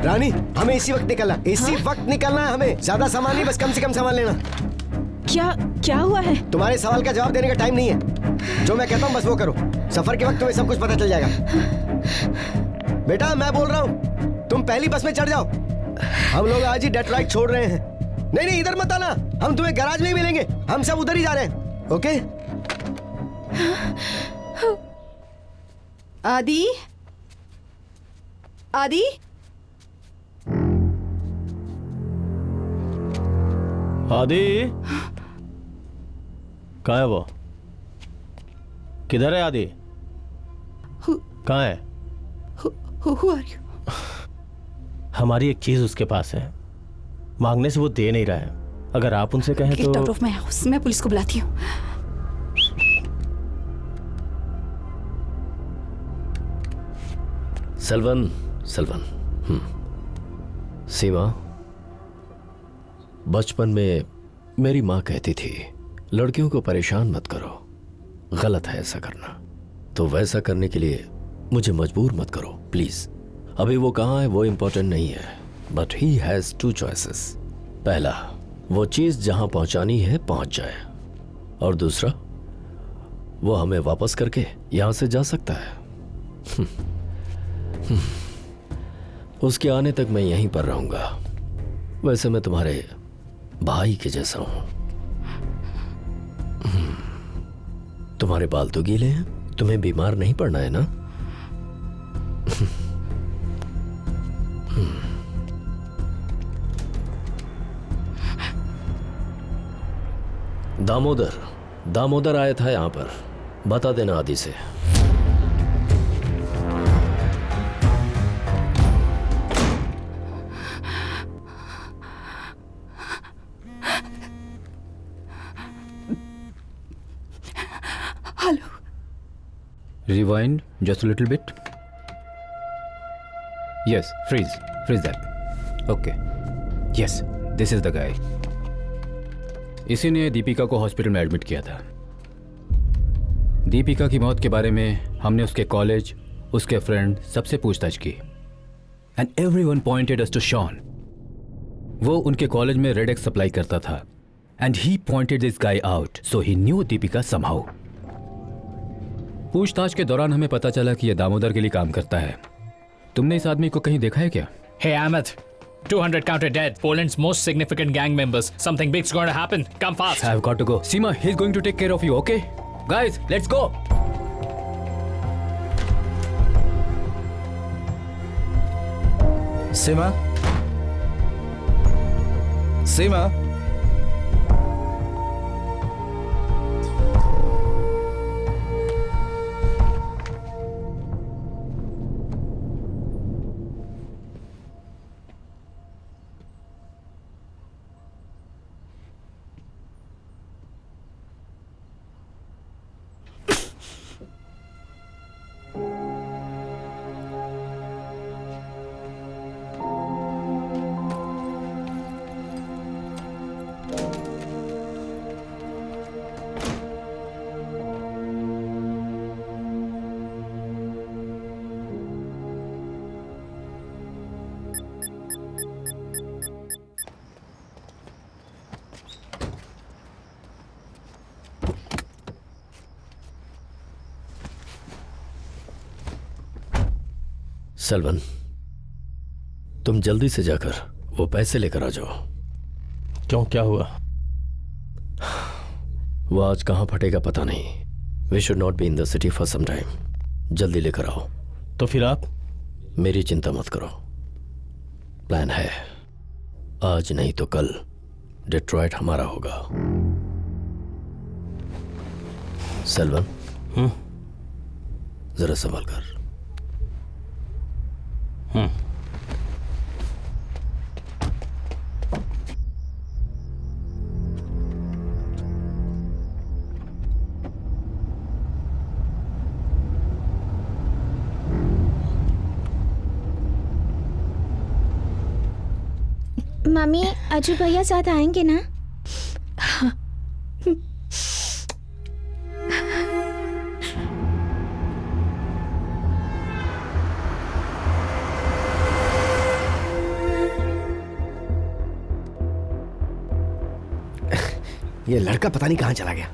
रानी, हमें इसी वक्त निकलना, इसी वक्त निकलना है हमें। ज्यादा सामान नहीं, बस कम से कम सामान लेना। क्या हुआ है? तुम्हारे सवाल का जवाब देने का टाइम नहीं है। जो मैं कहता हूँ बस वो करो। सफर के वक्त तुम्हें सब कुछ पता चल जाएगा। बेटा मैं बोल रहा हूँ, तुम पहली बस में चढ़ जाओ। हम लोग आज ही डेट्रॉइट छोड़ रहे हैं। नहीं, इधर मत आना, हम तुम्हें गैराज में ही मिलेंगे। हम सब उधर ही जा रहे हैं। ओके? आदि, आदि, आदि, कहाँ है वो? किधर है आदि? कहाँ है? Who are you? हमारी एक चीज उसके पास है, मांगने से वो दे नहीं रहा है। अगर आप उनसे कहें Get तो। out of my house. मैं पुलिस को बुलाती हूँ। सलवन, सीमा, बचपन में मेरी माँ कहती थी लड़कियों को परेशान मत करो, गलत है ऐसा करना। तो वैसा करने के लिए मुझे मजबूर मत करो प्लीज। अभी वो कहाँ है वो इंपॉर्टेंट नहीं है, बट ही हैज 2 चॉइसेस। पहला, वो चीज जहां पहुंचानी है पहुंच जाए, और दूसरा, वो हमें वापस करके यहां से जा सकता है। उसके आने तक मैं यहीं पर रहूंगा। वैसे मैं तुम्हारे भाई के जैसा हूं। तुम्हारे बाल तो गीले हैं, तुम्हें बीमार नहीं पड़ना है ना? दामोदर आया था यहां पर, बता देना आदि से। Hello. Rewind just a little bit. Yes, freeze that. Okay. Yes, this is the guy. इसी ने दीपिका को हॉस्पिटल में एडमिट किया था। दीपिका की मौत के बारे में हमने उसके कॉलेज, उसके फ्रेंड सबसे पूछताछ की। And everyone pointed us to Shawn. वो उनके कॉलेज में रेड एक्स सप्लाई करता था and he pointed this guy out, so he knew Deepika somehow. पूछताछ के दौरान हमें पता चला कि यह दामोदर के लिए काम करता है। तुमने इस आदमी को कहीं देखा है क्या? Hey Ahmed, 200 counted dead. Poland's most significant gang members. Something big's going to happen. Come fast. I've got to go. Seema, he's going to take care of you, okay? Guys, let's go. Seema. Sullivan, तुम जल्दी से जाकर वो पैसे लेकर आ जाओ। क्यों, क्या हुआ? वो आज कहां फटेगा पता नहीं। We should not be in the city for some time. जल्दी लेकर आओ। तो फिर आप? मेरी चिंता मत करो, प्लान है। आज नहीं तो कल डेट्रॉइट हमारा होगा। सलवन, जरा संभाल कर। मम्मी, अजू भैया साथ आएंगे ना? ये लड़का पता नहीं कहां चला गया।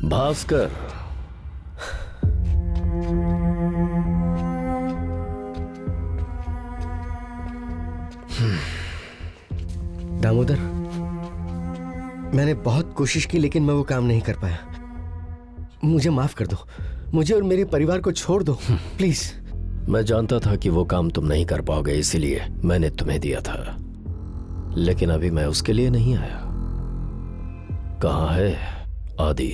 भास्कर, दामोदर, मैंने बहुत कोशिश की लेकिन मैं वो काम नहीं कर पाया। मुझे माफ कर दो, मुझे और मेरे परिवार को छोड़ दो प्लीज। मैं जानता था कि वो काम तुम नहीं कर पाओगे, इसीलिए मैंने तुम्हें दिया था। लेकिन अभी मैं उसके लिए नहीं आया। कहाँ है आदि?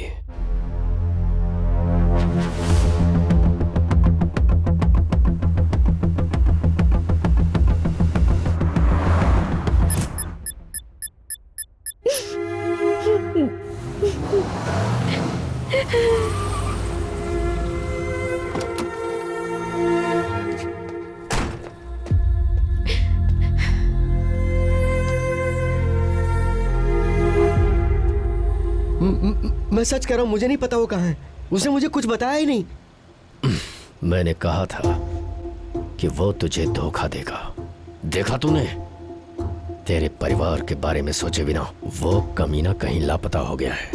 मैं सच कह रहा हूं, मुझे नहीं पता वो कहाँ है। उसने मुझे कुछ बताया ही नहीं। मैंने कहा था कि वो तुझे धोखा देगा। देखा तूने? तेरे परिवार के बारे में सोचे बिना वो कमीना कहीं लापता हो गया है।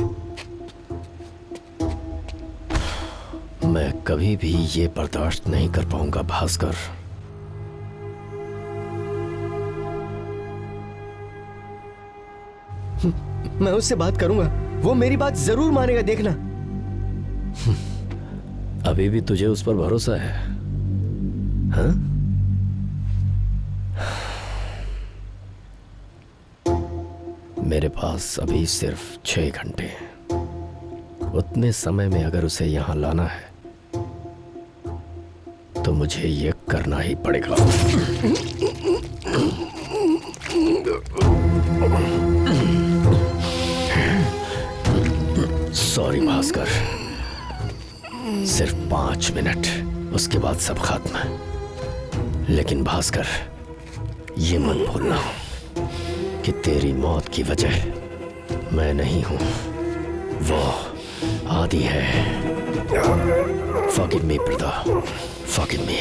मैं कभी भी ये बर्दाश्त नहीं कर पाऊंगा भास्कर। मैं उससे बात करूंगा, वो मेरी बात जरूर मानेगा, देखना। अभी भी तुझे उस पर भरोसा है? हाँ? मेरे पास अभी सिर्फ 6 घंटे हैं। उतने समय में अगर उसे यहां लाना है तो मुझे ये करना ही पड़ेगा। सॉरी भास्कर, सिर्फ 5 मिनट, उसके बाद सब खत्म। लेकिन भास्कर, ये मत भूलना कि तेरी मौत की वजह मैं नहीं हूं, वो आदि है। Forgive me, brother. Forgive me.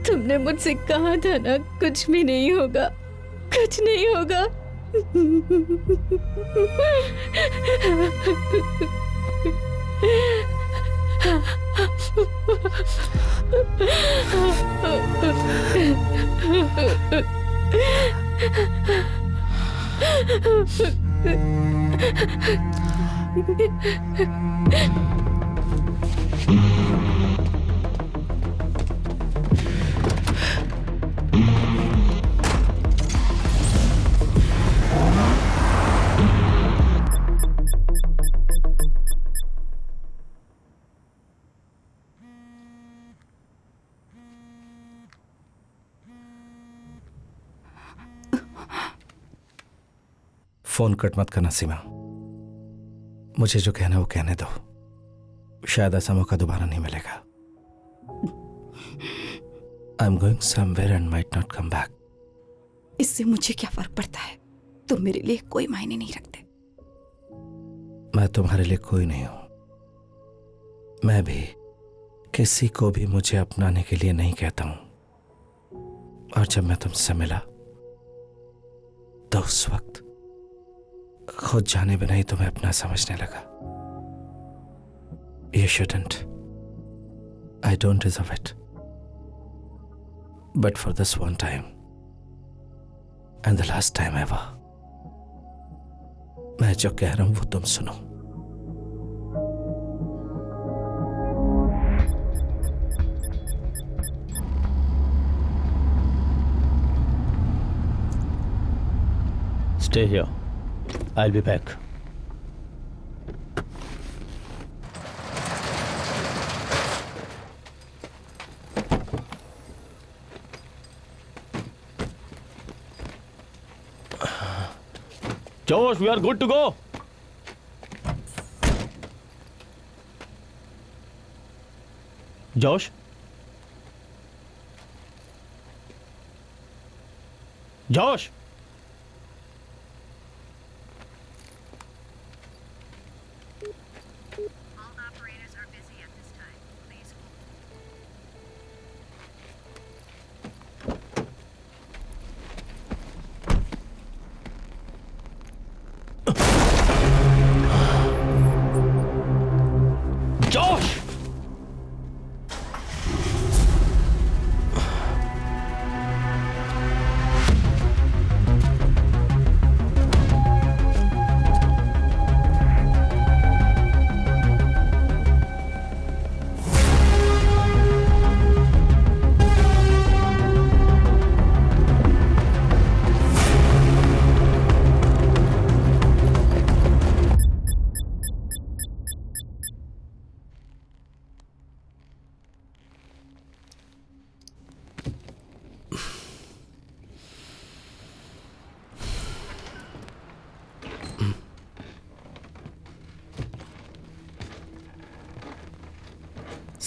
तुमने मुझसे कहा था ना, कुछ भी नहीं होगा, कुछ नहीं होगा। फोन कट मत करना सीमा। मुझे जो कहना है वो कहने दो। शायद ऐसा मौका दोबारा नहीं मिलेगा। I am going somewhere and might not come back. इससे मुझे क्या फर्क पड़ता है? तुम मेरे लिए कोई मायने नहीं रखते। मैं तुम्हारे लिए कोई नहीं हूं। मैं भी किसी को भी मुझे अपनाने के लिए नहीं कहता हूं। और जब मैं तुमसे मिला तो उस वक्त खुद जाने बिना ही तुम्हें अपना समझने लगा। You shouldn't. I don't deserve it. But for this one time, and the last time ever, मैं जो कह रहा हूं वो तुम सुनो। Stay here. I'll be back. Josh, we are good to go. Josh? जोश, जोश,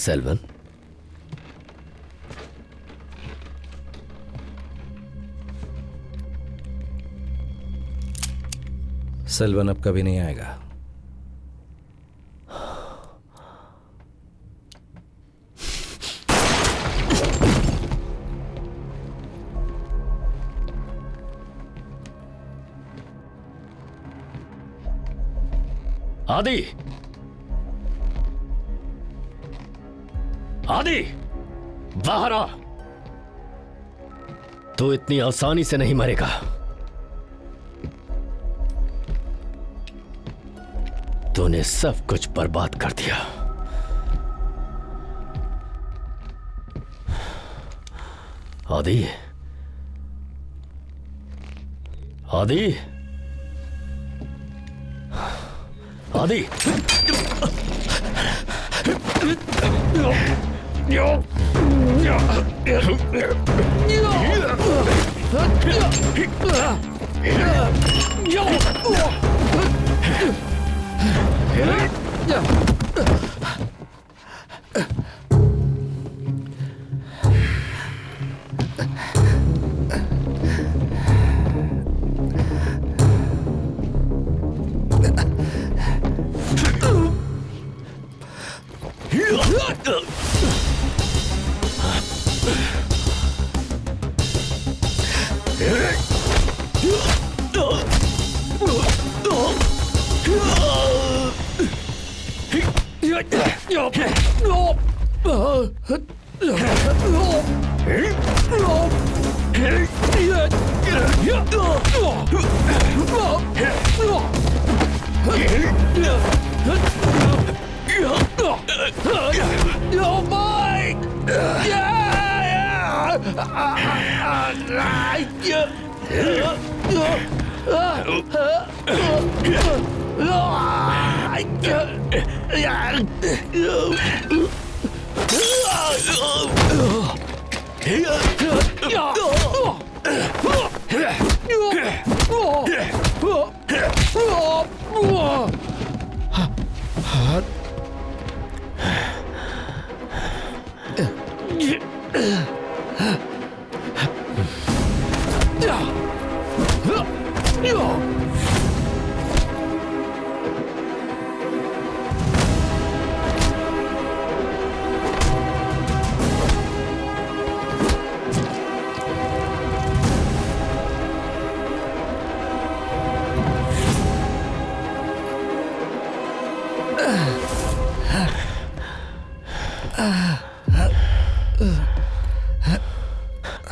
सेल्वन, सेल्वन अब कभी नहीं आएगा। आदि, आदि, बाहर आ। तू इतनी आसानी से नहीं मरेगा। तूने सब कुछ बर्बाद कर दिया। आदि, आदि, आदि,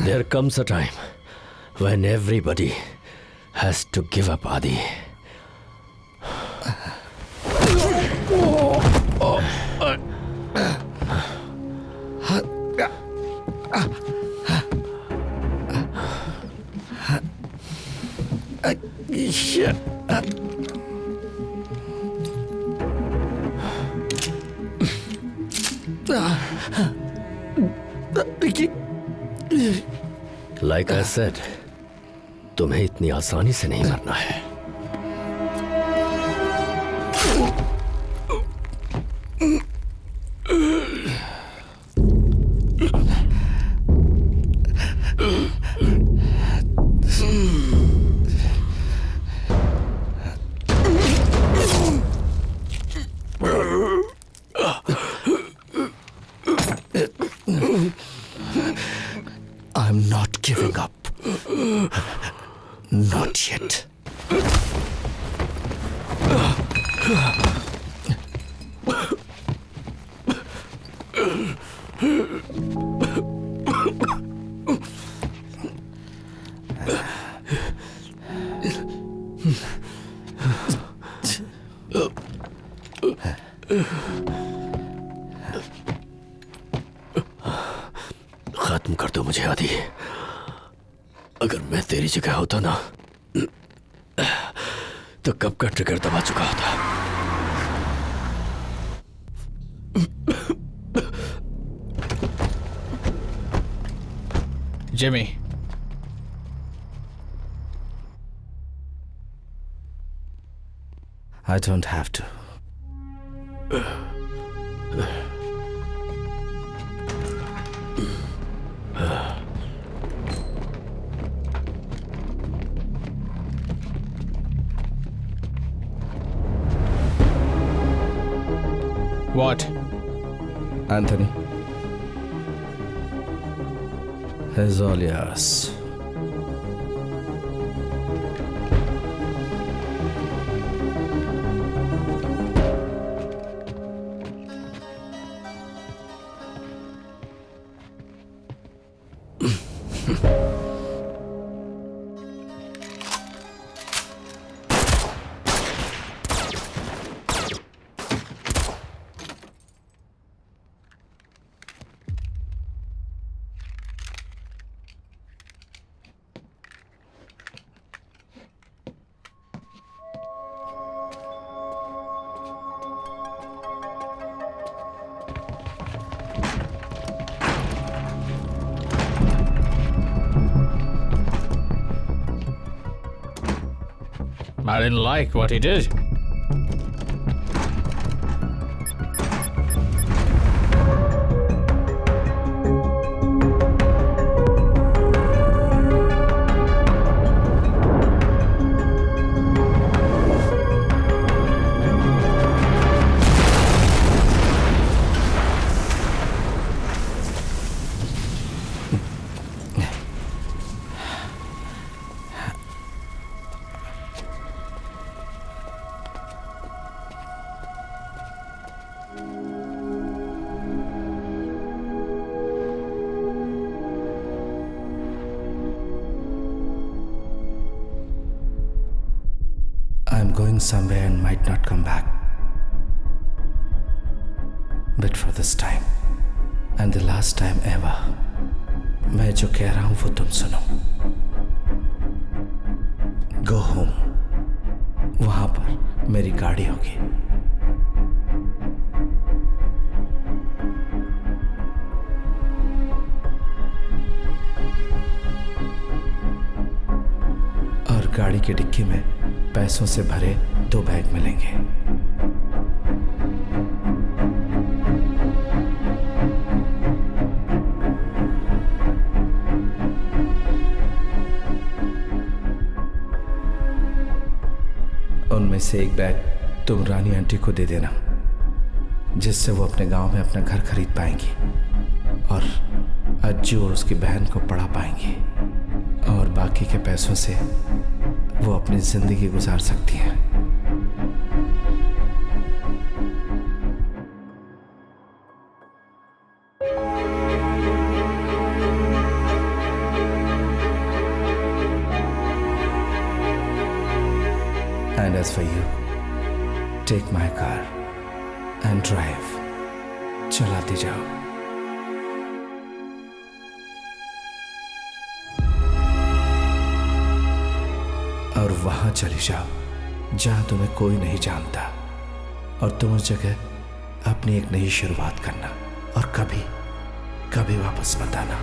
There comes a time when everybody has to give up, Adi. Like I said, तुम्हें इतनी आसानी से नहीं मरना है। I'm not giving up. Not yet. खत्म कर दो मुझे आदि। अगर मैं तेरी जगह होता ना तो कब का ट्रिगर दबा चुका होता। Jimmy. I don't have to. What? Anthony is all yours. I didn't like what he did. I'm going somewhere and might not come back. But for this time, and the last time ever, मैं जो कह रहा हूं वो तुम सुनो. Go home. वहां पर मेरी गाड़ी होगी. और गाड़ी की डिक्की में पैसों से भरे 2 बैग मिलेंगे. उनमें से एक बैग तुम रानी आंटी को दे देना, जिससे वो अपने गांव में अपना घर खरीद पाएंगी और अज्जू और उसकी बहन को पढ़ा पाएंगी, और बाकी के पैसों से वो अपनी जिंदगी गुजार सकती हैं. And as for you, take my car and drive. चलाते जाओ. और वहां चले जाओ जहां तुम्हें कोई नहीं जानता, और तुम उस जगह अपनी एक नई शुरुआत करना, और कभी कभी वापस मत आना.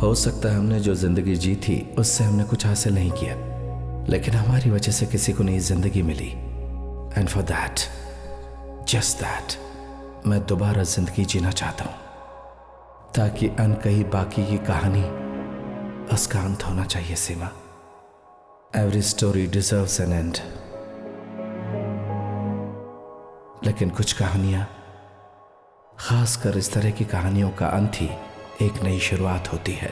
हो सकता है हमने जो जिंदगी जी थी उससे हमने कुछ हासिल नहीं किया, लेकिन हमारी वजह से किसी को नई जिंदगी मिली। And for that, just that, मैं दोबारा जिंदगी जीना चाहता हूं, ताकि अनकही बाकी की कहानी उसका अंत होना चाहिए। Seema, every story deserves an end, लेकिन कुछ कहानियां, खासकर इस तरह की कहानियों का अंत ही एक नई शुरुआत होती है।